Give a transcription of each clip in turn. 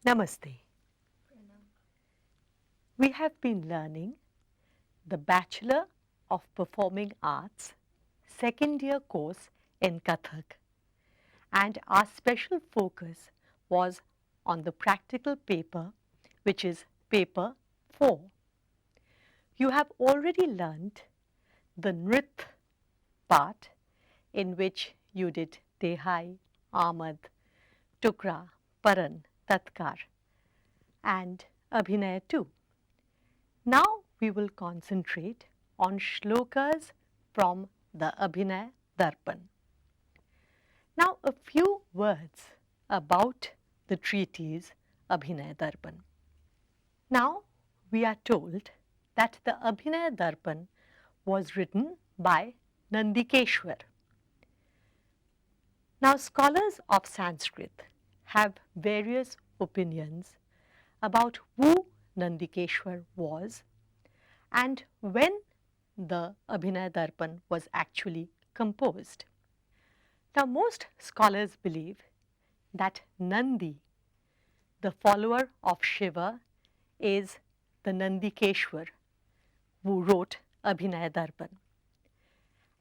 Namaste. We have been learning the Bachelor of Performing Arts second year course in Kathak, and our special focus was on the practical paper, which is paper 4. You have already learnt the Nrit part, in which you did Tehai, Amad, Tukra, Paran, Tatkar and Abhinaya too. Now we will concentrate on Shlokas from the Abhinaya Darpan. Now a few words about the treatise Abhinaya Darpan. Now we are told that the Abhinaya Darpan was written by Nandikeshwar. Now scholars of Sanskrit have various opinions about who Nandikeshwar was and when the Abhinaya Darpan was actually composed. Now most scholars believe that Nandi, the follower of Shiva, is the Nandikeshwar who wrote Abhinaya Darpan.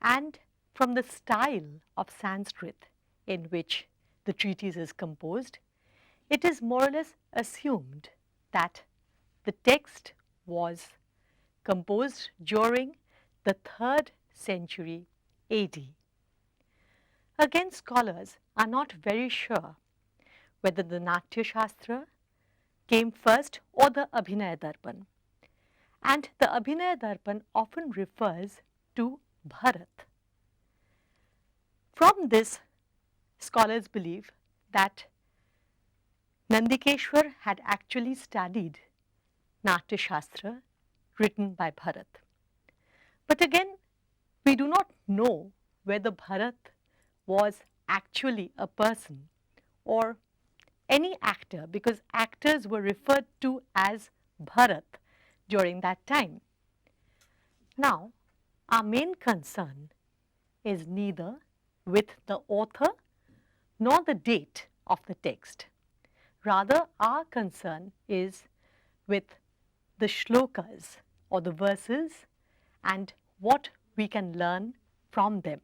And from the style of Sanskrit in which the treatise is composed, it is more or less assumed that the text was composed during the 3rd century AD. Again, scholars are not very sure whether the Natya Shastra came first or the Abhinaya Darpan. And the Abhinaya Darpan often refers to Bharat. From this, scholars believe that Nandikeshwar had actually studied Natya Shastra written by Bharat. But again, we do not know whether Bharat was actually a person or any actor, because actors were referred to as Bharat during that time. Now, our main concern is neither with the author nor the date of the text. Rather, our concern is with the shlokas or the verses and what we can learn from them.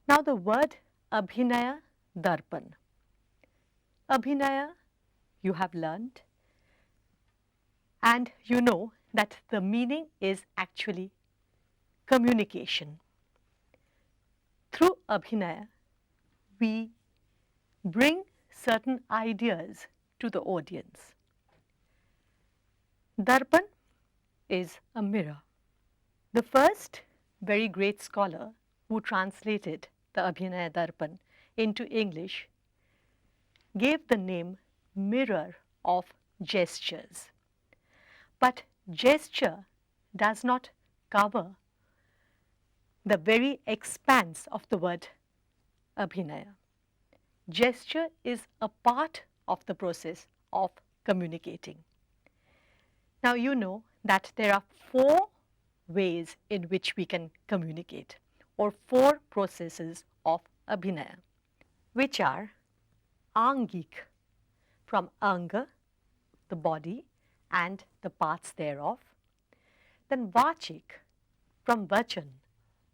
Now the word Abhinaya Darpan. Abhinaya you have learnt, and you know that the meaning is actually communication. Through Abhinaya, we bring certain ideas to the audience. Darpan is a mirror. The first very great scholar who translated the Abhinaya Darpan into English gave the name mirror of gestures. But gesture does not cover the very expanse of the word Abhinaya. Gesture is a part of the process of communicating. Now you know that there are 4 ways in which we can communicate, or 4 processes of Abhinaya, which are Angik, from Anga, the body and the parts thereof. Then Vachik, from Vachan,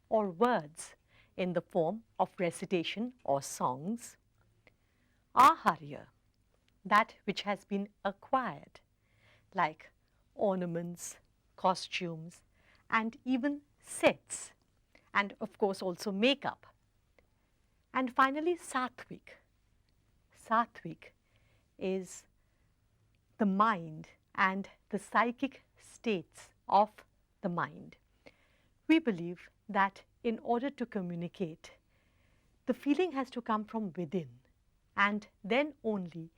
or words in the form of recitation or songs. Aharya, that which has been acquired, like ornaments, costumes, and even sets, and of course also makeup. And finally, Satvik. Satvik is the mind and the psychic states of the mind. We believe that in order to communicate, the feeling has to come from within. and then only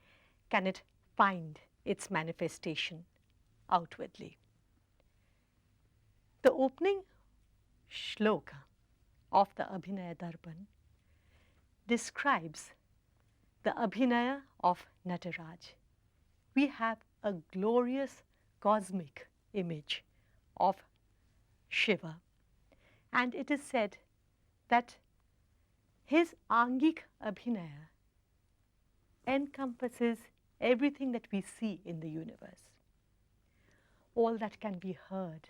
can it find its manifestation outwardly. The opening shloka of the Abhinaya Darpan describes the Abhinaya of Nataraj. We have a glorious cosmic image of Shiva, and it is said that his Angik Abhinaya encompasses everything that we see in the universe. All that can be heard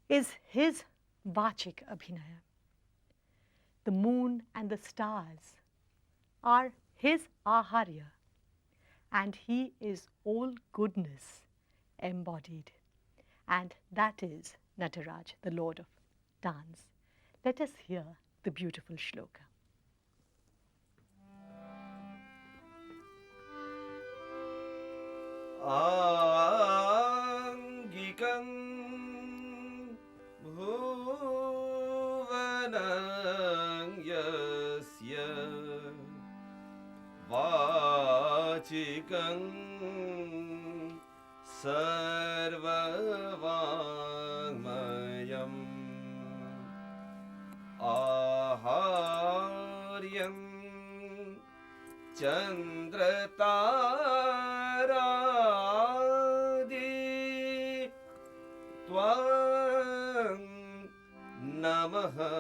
is his Vachik Abhinaya. The moon and the stars are his Aharya, and he is all goodness embodied, and that is Nataraj, the Lord of Dance. Let us hear the beautiful shloka. Angikam bhuvanam yasya vachikam sarvavangmayam aharyam Chandrataradi Tvam Namaha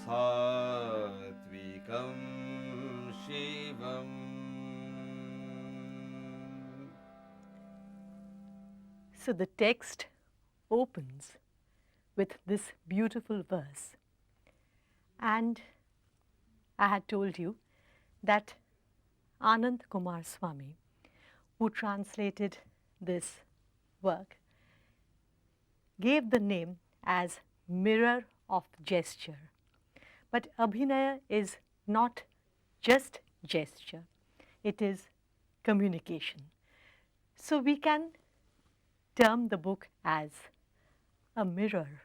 Satvikam Shivam. So the text opens with this beautiful verse, and I had told you that Anand Kumar Swami, who translated this work, gave the name as mirror of gesture. But Abhinaya is not just gesture, it is communication. So we can term the book as a mirror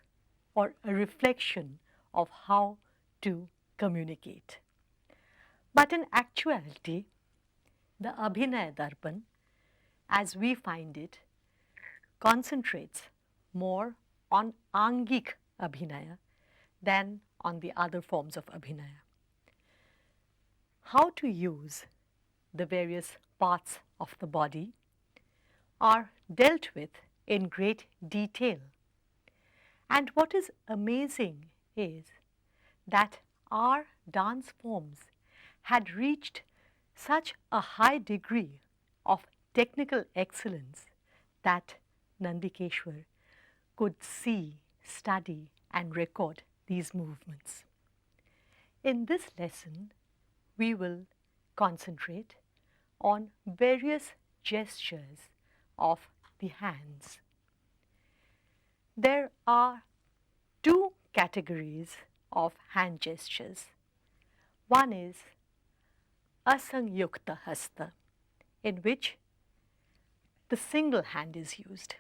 or a reflection of how to communicate. But in actuality, the Abhinaya Darpan, as we find it, concentrates more on Angik Abhinaya than on the other forms of Abhinaya. How to use the various parts of the body are dealt with in great detail. And what is amazing is that our dance forms had reached such a high degree of technical excellence that Nandikeshwar could see, study and record these movements. In this lesson, we will concentrate on various gestures of the hands. There are two categories of hand gestures. One is Asamyukta Hasta, in which the single hand is used,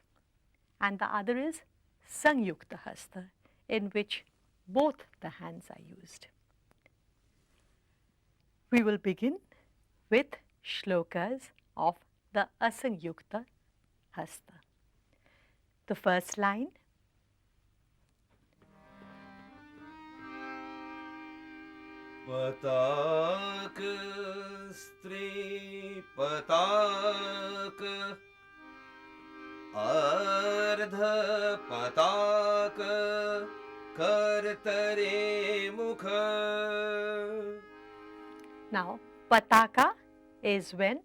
and the other is Samyukta Hasta, in which both the hands are used. We will begin with shlokas of the Asamyukta Hasta. The first line, Patak Stri Patak Ardha Patak Kartare Mukha. Now, pataka is when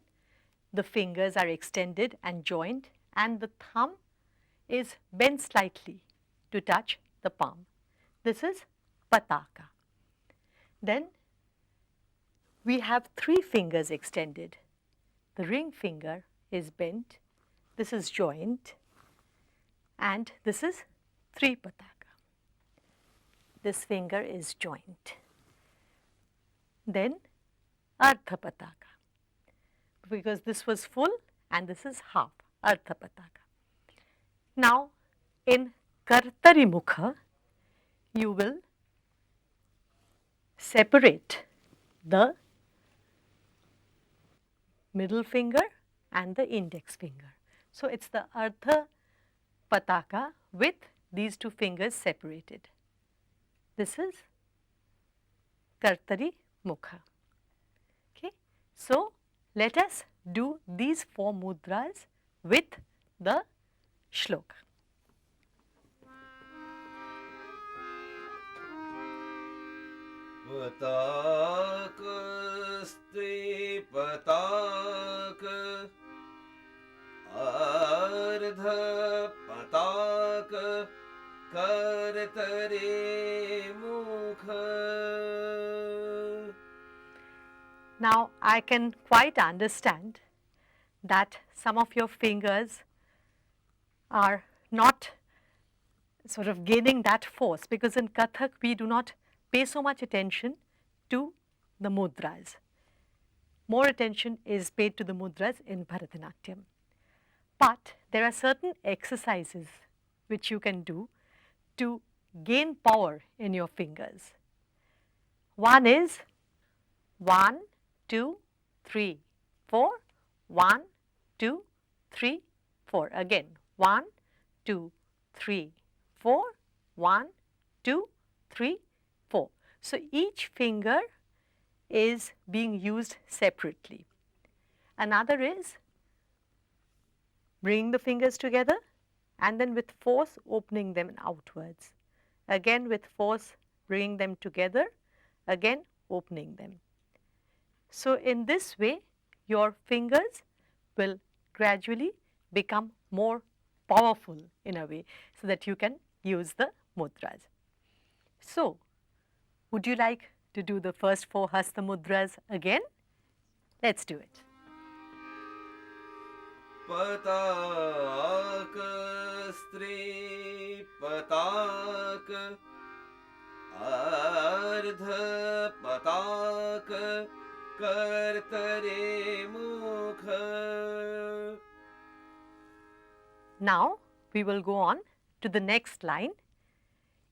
the fingers are extended and joined and the thumb is bent slightly to touch the palm. This is pataka. Then we have three fingers extended. The ring finger is bent, this is joined, and this is three pataka. This finger is joined. Then Ardha Pataka, because this was full and this is half, Ardha Pataka. Now, in Kartari Mukha, you will separate the middle finger and the index finger. So it's the Ardha Pataka with these two fingers separated. This is Kartari Mukha. Okay. So let us do these 4 mudras with the shloka. पताकस्ते पताक अर्ध पताक करतरे मुख. Now I can quite understand that some of your fingers are not sort of gaining that force, because in Kathak we do not pay so much attention to the mudras. More attention is paid to the mudras in Bharatanatyam. But there are certain exercises which you can do to gain power in your fingers. One is 1, 2, 3, 4, 1, 2, 3, 4. Again, 1, 2, 3, 4, 1, 2, 3, 4. So each finger is being used separately. Another is bringing the fingers together and then with force opening them outwards. Again with force bringing them together, again opening them. So in this way your fingers will gradually become more powerful in a way, so that you can use the mudras. So would you like to do the first 4 Hasta mudras again? Let's do it. पताक स्त्री पताक अर्ध पताक करतरे मुख. Now we will go on to the next line,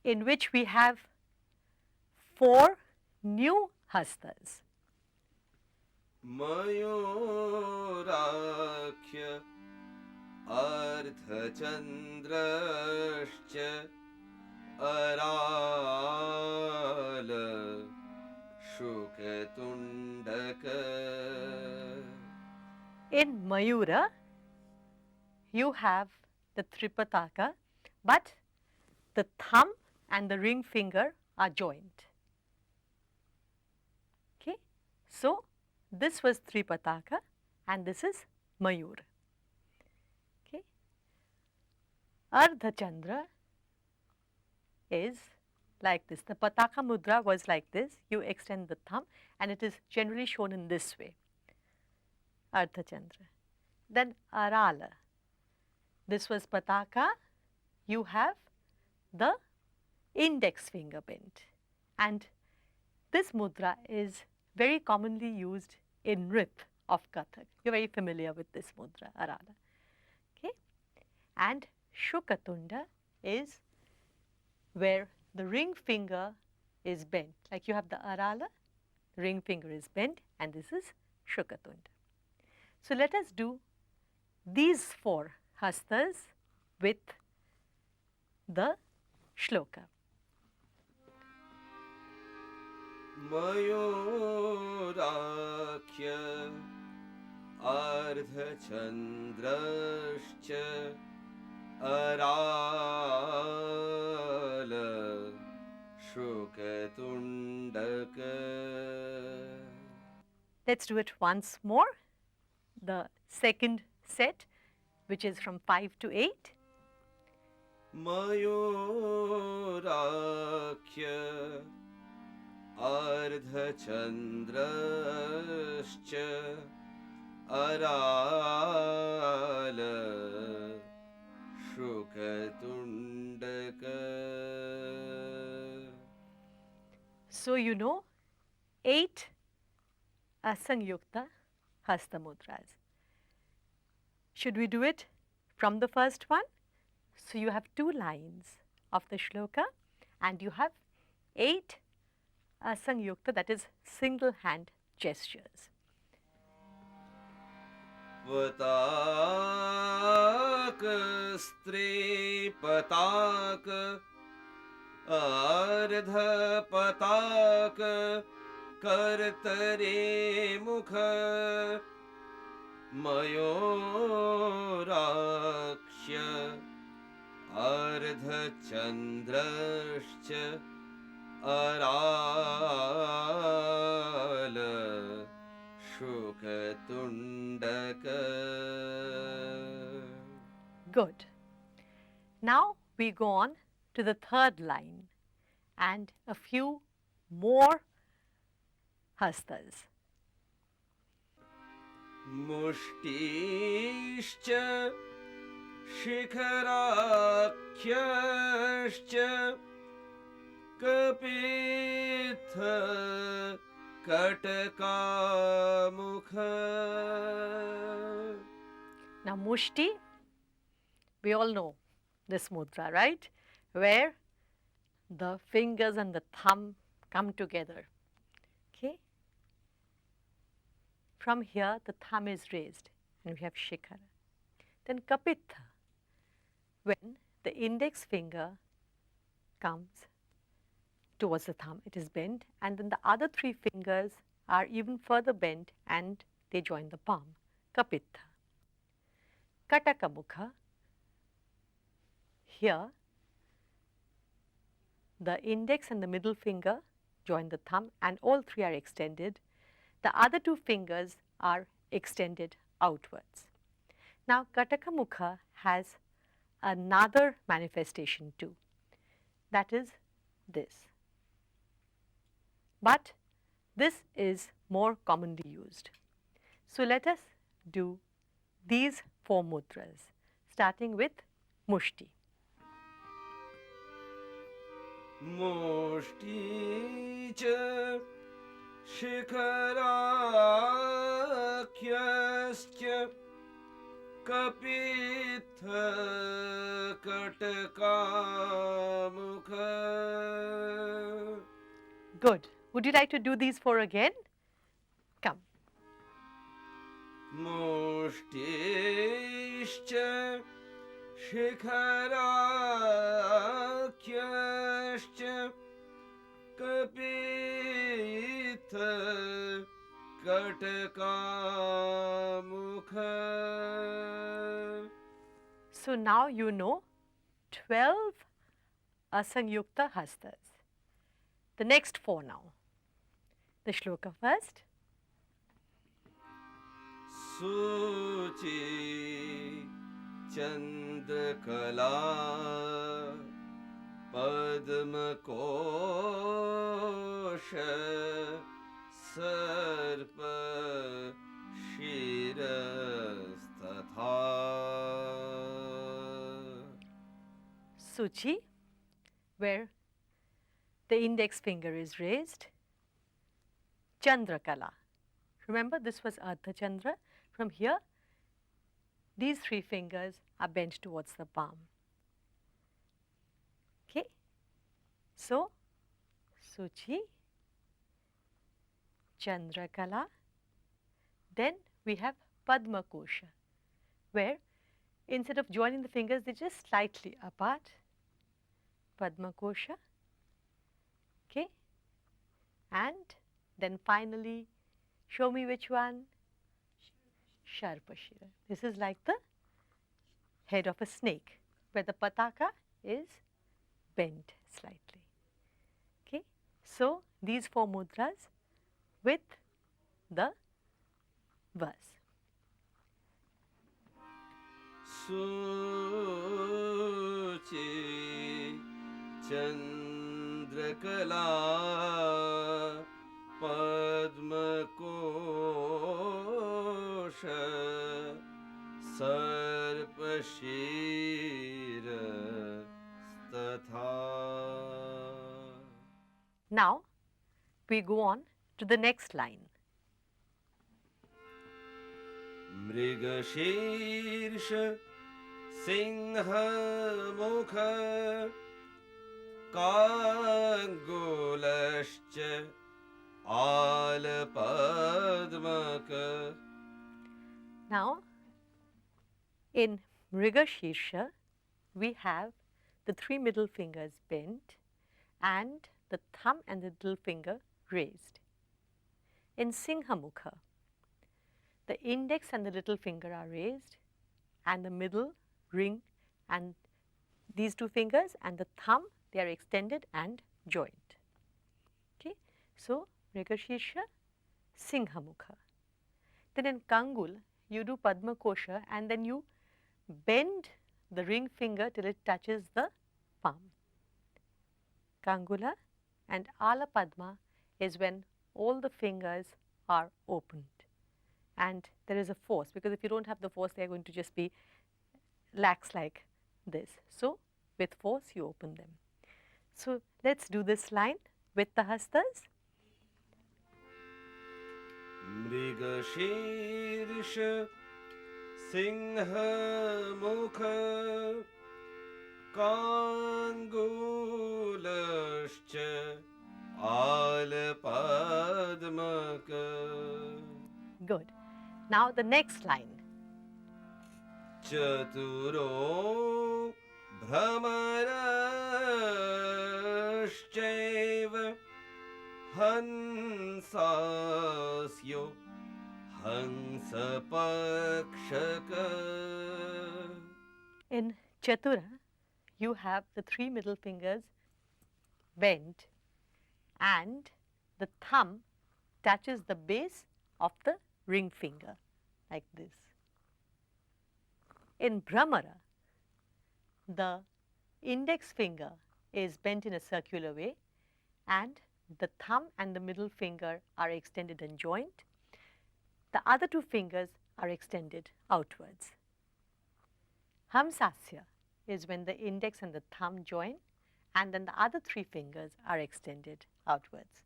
in which we have 4 new hastas. मयूराख्य अर्धचन्द्रश्च अराल शुकतुण्डक. In Mayura, you have the Tripataka, but the thumb and the ring finger are joined. Okay? So this was Tripataka and this is Mayur. Okay? Ardha Chandra is like this. The Pataka Mudra was like this. You extend the thumb and it is generally shown in this way. Ardha Chandra. Then Arala. This was Pataka. You have the index finger bent. And this mudra is very commonly used in Nrit of Kathak. You're very familiar with this mudra, Arala. Okay? And Shukatunda is where the ring finger is bent. Like you have the Arala, the ring finger is bent, and this is Shukatunda. So let us do these 4 hastas with the shloka. मयूराख्य अर्धचन्द्रश्च अराल शुकतुण्डक. Let's do it once more. The second set, which is from 5 to 8. मयूराख्य अर्धचन्द्रश्च अराल शुकतुण्डक. So you know 8 Asamyukta Hasta mudras. Should we do it from the first one? So you have 2 lines of the shloka and you have 8 Asamyukta, that is single hand gestures. पताक स्त्री पताक अर्ध पताक कर्तरे मुख मयूराक्ष अर्धचन्द्रश्च अराल शुकतुण्डक. Good. Now we go on to the third line and a few more hastas. मुष्टिश्च शिखराख्यश्च कपित्थ कटकामुख. Now mushti, we all know this mudra, right? Where the fingers and the thumb come together. Okay? From here the thumb is raised and we have shikhara. Then kapitha, when the index finger comes towards the thumb, it is bent, and then the other three fingers are even further bent and they join the palm. Kapitha. Katakamukha, here the index and the middle finger join the thumb and all three are extended. The other two fingers are extended outwards. Now Katakamukha has another manifestation too, that is this. But this is more commonly used. So let us do these four mudras, starting with mushti. मुष्टि च शिखराख्यश्च कपित्थ कटकामुख. Good. Would you like to do these four again? Come. मुष्टिश्च शिखराख्यश्च कपित्थ कटकामुख. So now you know 12 Asamyukta Hastas. The next four now. The shloka first. Suchi Chandrakala Padmakosha Sarpa Shirastatha. Suchi, where the index finger is raised. Chandrakala. Remember, this was Ardha Chandra. From here, these three fingers are bent towards the palm. Okay? So, Suchi, Chandrakala. Then we have Padma Kosha, where instead of joining the fingers, they're just slightly apart. Padma Kosha. Okay? And then finally, show me which one? Sharpashira. This is like the head of a snake, where the pataka is bent slightly. Okay? So, these four mudras with the verse. Suchi Chandrakala Padmakosha Sarpashira Statha. Now, we go on to the next line. Mrigashirsha Singha Mukha काङ्गुलश्च आलपद्मक. Now, in Mrigashirsha, we have the three middle fingers bent and the thumb and the little finger raised. In Singhamukha, the index and the little finger are raised and the middle ring and these two fingers and the thumb, they are extended and joined. Okay. So, Mrigashirsha, Singhamukha. Then in Kangul, you do Padma Kosha and then you bend the ring finger till it touches the palm. Kangula and Ala Padma is when all the fingers are opened and there is a force, because if you don't have the force, they are going to just be lax like this. So, with force you open them. So, let's do this line with the hastas. Mrigashirsha Singhamukha Kangulascha Alpadmaka. Good. Now the next line. Chaturo Bhramarashchaiva Hansasyo Hansapakshaka. In Chatura, you have the three middle fingers bent and the thumb touches the base of the ring finger like this. In Brahmara, the index finger is bent in a circular way and the thumb and the middle finger are extended and joined. The other two fingers are extended outwards. Hamsasya is when the index and the thumb join and then the other three fingers are extended outwards.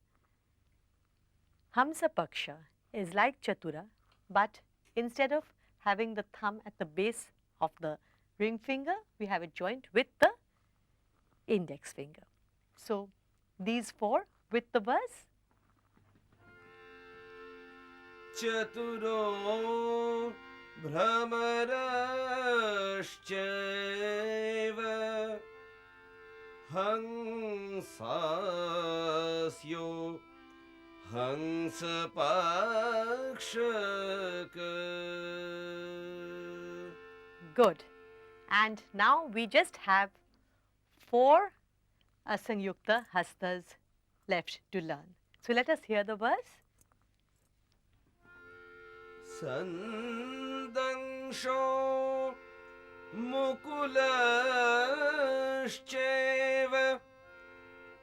Hamsapaksha is like Chatura, but instead of having the thumb at the base of the ring finger, we have it joined with the index finger. So, these four with the verse. Chaturo Bhramarashchaiva Hansasyo Hansapakshaka. Good. And now we just have 4 Asamyukta Hastas left to learn. So, let us hear the verse. Sandangsho Mukulaszchaiva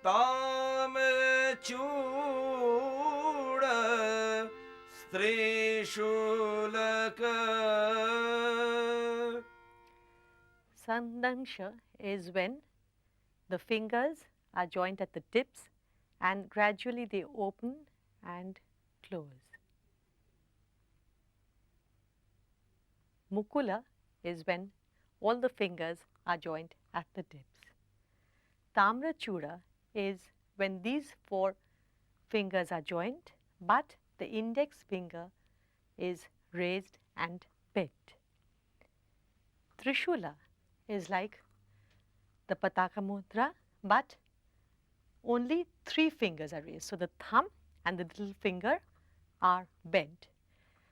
Tamrachuda Strishulaka. Sandangsha is when the fingers are joined at the tips and gradually they open and close. Mukula is when all the fingers are joined at the tips. Tamrachuda is when these 4 fingers are joined, but the index finger is raised and bent. Trishula is like the Pataka Mudra, but only 3 fingers are raised. So, the thumb and the little finger are bent.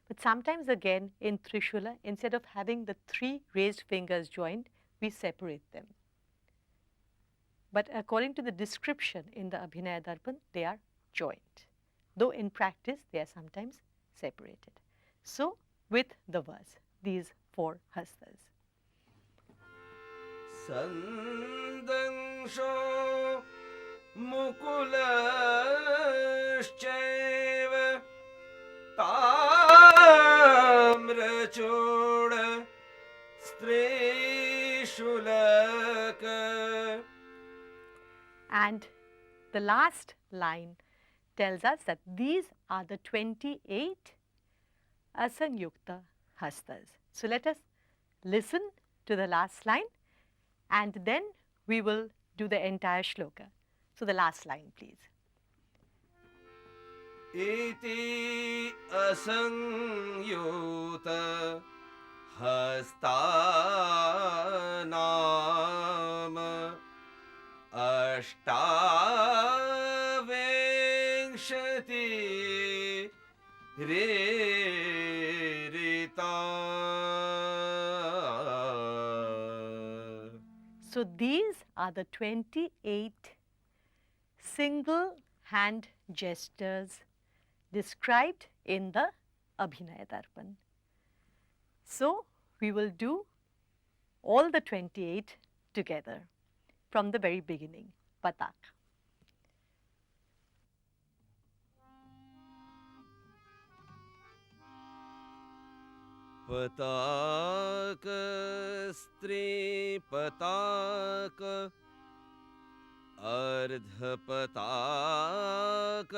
But sometimes again in Trishula, instead of having the 3 raised fingers joined, we separate them. But according to the description in the Abhinaya Darpan, they are joined, though in practice they are sometimes separated. So, with the verse, these 4 hastas. Sandangsho Mukulaszchaiva Tamrachuda Strishulaka. And the last line tells us that these are the 28 Asamyukta Hastas. So, let us listen to the last line and then we will do the entire shloka. So the last line, please. Iti Asamyukta Hasta Nama Ashtavinshati Rita. So these are the 28 single hand gestures described in the Abhinaya Darpan. So we will do all the 28 together from the very beginning. Patak. Patak stri patak ardha patak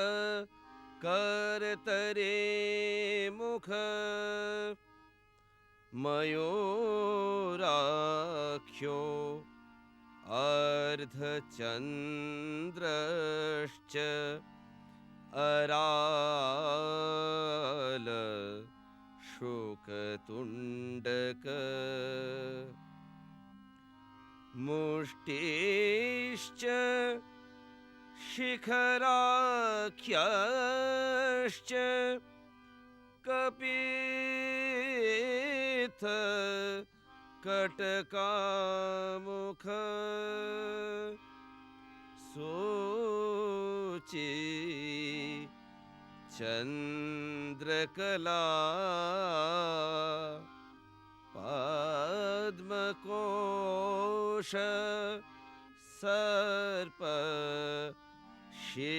kartare mukha mayorakhyo ardha chandrascha arala shokatundaka mushtischa shikharakyascha kapitha katakamukha sochi Chandrakala Padmakosha Sarpa Shira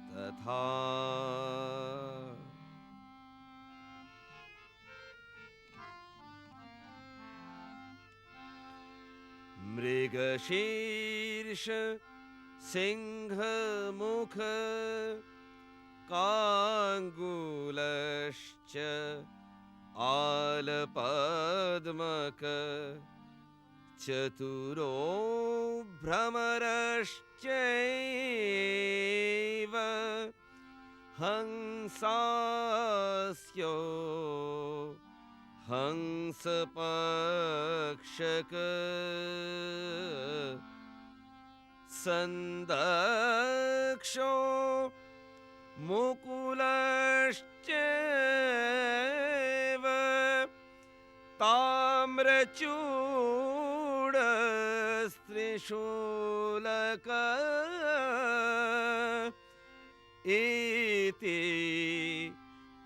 Statha. Mrigashirsha Singhamukha Kangulascha Alapadmaka Chaturo Bhramarashchaiva Hangsasyo Hangsapakshaka Sandaksho Mukulashcheva Tamrachudastrisholaka Iti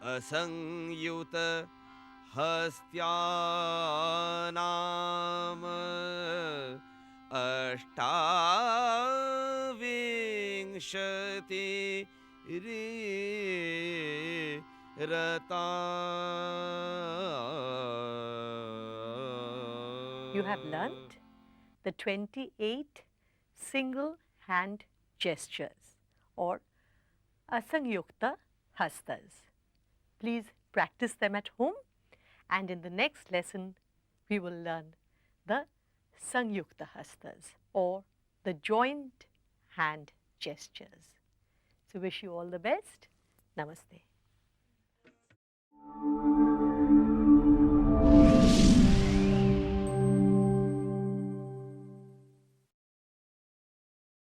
Asamyukta Hastyanama Ashtavinshati Rata. You have learnt the 28 single hand gestures or Asamyukta Hastas. Please practice them at home, and in the next lesson we will learn the Samyukta Hastas or the joint hand gestures. So wish you all the best. Namaste.